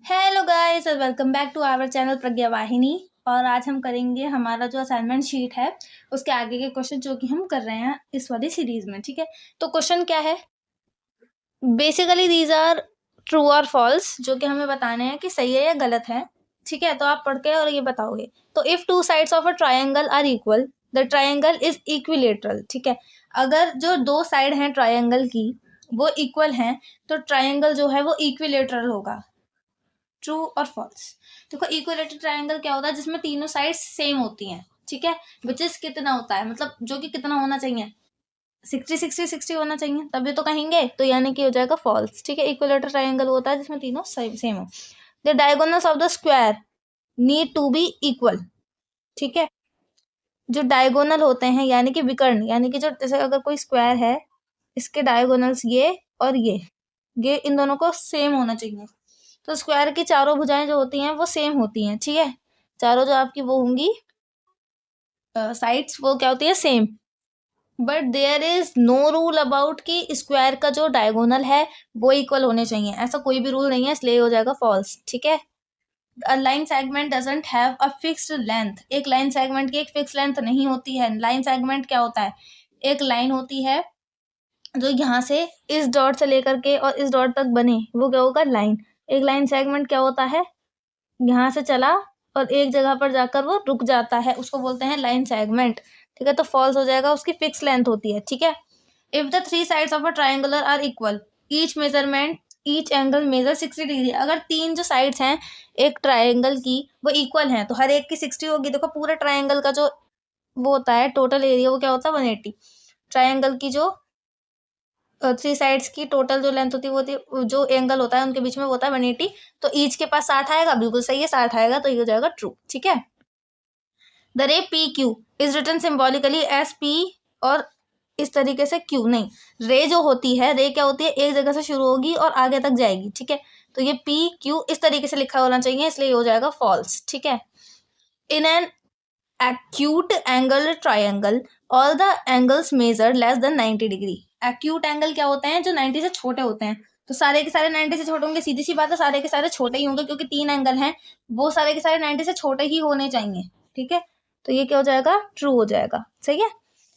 Hello guys और welcome back to our channel Pragya Vahini. और आज हम करेंगे हमारा जो असाइनमेंट शीट है उसके आगे के क्वेश्चन जो कि हम कर रहे हैं इस वाली सीरीज में। ठीक है, तो क्वेश्चन क्या है, बेसिकली दीज आर ट्रू और फॉल्स, जो कि हमें बताने हैं कि सही है या गलत है। ठीक है, तो आप पढ़ के और ये बताओगे। तो if two sides of a triangle are equal the triangle is equilateral. ठीक है, अगर जो दो साइड हैं ट्रायंगल की वो इक्वल हैं तो ट्रायंगल जो है वो इक्विलेटरल होगा। ट्रू और फॉल्स। देखो, इक्विलेटरल ट्रायंगल क्या होता है, जिसमें तीनों साइड सेम होती हैं। ठीक है, विच इज कितना होता है, मतलब जो कि कितना होना चाहिए, 60-60-60 होना चाहिए, तभी तो कहेंगे। तो यानी कि हो जाएगा फॉल्स। ठीक है, इक्विलेटरल ट्रायंगल होता है जिसमें तीनों सेम हो। The diagonals of the square need to be equal. ठीक है, जो डायगोनल होते हैं यानी कि विकर्ण, यानी कि जो जैसे अगर कोई स्क्वायर है, इसके डायगोनल्स ये और ये इन दोनों को सेम होना चाहिए। तो स्क्वायर की चारों भुजाएं जो होती हैं वो सेम होती हैं। ठीक है, चारों जो आपकी वो होंगी साइड्स वो क्या होती है, same. But there is no rule about कि स्क्वायर का जो डायगोनल है वो इक्वल होने चाहिए, ऐसा कोई भी रूल नहीं है, इसलिए हो जाएगा फॉल्स। ठीक है, a line segment doesn't have a fixed length. एक लाइन सेगमेंट की एक फिक्स लेंथ नहीं होती है। लाइन सेगमेंट क्या होता है, एक लाइन होती है जो यहाँ से इस डॉट से लेकर के और इस डॉट तक बने, वो क्या होगा, लाइन। एक लाइन सेगमेंट क्या होता है, यहाँ से चला और एक जगह पर जाकर वो रुक जाता है, उसको बोलते हैं लाइन सेगमेंट। ठीक है, तो फॉल्स हो जाएगा, उसकी फिक्स लेंथ होती है। ठीक है, if the three sides of a triangular are equal each angle measure 60 degree. अगर तीन जो साइड्स हैं एक ट्राइंगल की वो इक्वल हैं तो हर एक की 60 होगी। देखो, पूरे ट्राइंगल का जो वो होता है टोटल एरिया वो क्या होता है, 180। ट्राइंगल की जो थ्री साइड्स की टोटल जो लेंथ होती है वो होती, जो एंगल होता है उनके बीच में वो होता है 180। तो ईच के पास 60 आएगा, बिल्कुल सही है, 60 आएगा, तो ये हो जाएगा ट्रू। ठीक है, the ray P Q is written symbolically as P, और इस तरीके से क्यू नहीं। रे जो होती है, रे क्या होती है, एक जगह से शुरू होगी और आगे तक जाएगी। ठीक है, तो ये पी क्यू इस तरीके से लिखा होना चाहिए, इसलिए हो जाएगा फॉल्स। ठीक है, in an acute angle triangle all the angles measured less than 90 degree. acute angle क्या होते हैं, जो 90 से छोटे होते हैं। तो सारे के सारे 90 से छोटे होंगे, सीधी सी बात है, सारे के सारे छोटे ही होंगे, क्योंकि तीन एंगल हैं, वो सारे के सारे 90 से छोटे ही होने चाहिए। ठीक है, तो ये क्या हो जाएगा, ट्रू हो जाएगा। सही है,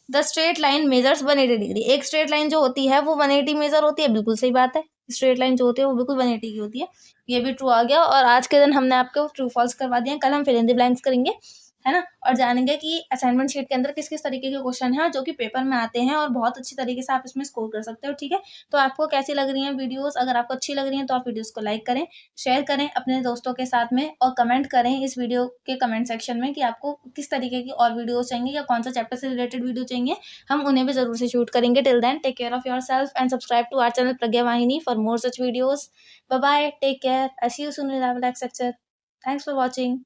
the straight line measures 180 degree. एक स्ट्रेट लाइन जो होती है वो 180 मेजर होती है, बिल्कुल सही बात है, स्ट्रेट लाइन जो होती है वो बिल्कुल 180 की होती है। ये भी ट्रू आ गया, और आज के दिन हमने आपको ट्रू फॉल्स करवा दिया। कल हम फिल इन द ब्लैंक्स करेंगे, है ना, और जानेंगे कि असाइनमेंट शीट के अंदर किस किस तरीके के क्वेश्चन हैं जो कि पेपर में आते हैं, और बहुत अच्छी तरीके से आप इसमें स्कोर कर सकते हो। ठीक है, तो आपको कैसी लग रही हैं वीडियोस, अगर आपको अच्छी लग रही हैं तो आप वीडियोस को लाइक करें, शेयर करें अपने दोस्तों के साथ में, और कमेंट करें इस वीडियो के कमेंट सेक्शन में कि आपको किस तरीके की और वीडियोस चाहिए या कौन सा चैप्टर से रिलेटेड वीडियो चाहिए, हम उन्हें भी जरूर से शूट करेंगे। Till then, take care of yourself and subscribe to our channel Pragya Vahini for more such videos. Bye bye, take care, I see you soon in our next lecture. Thanks for watching.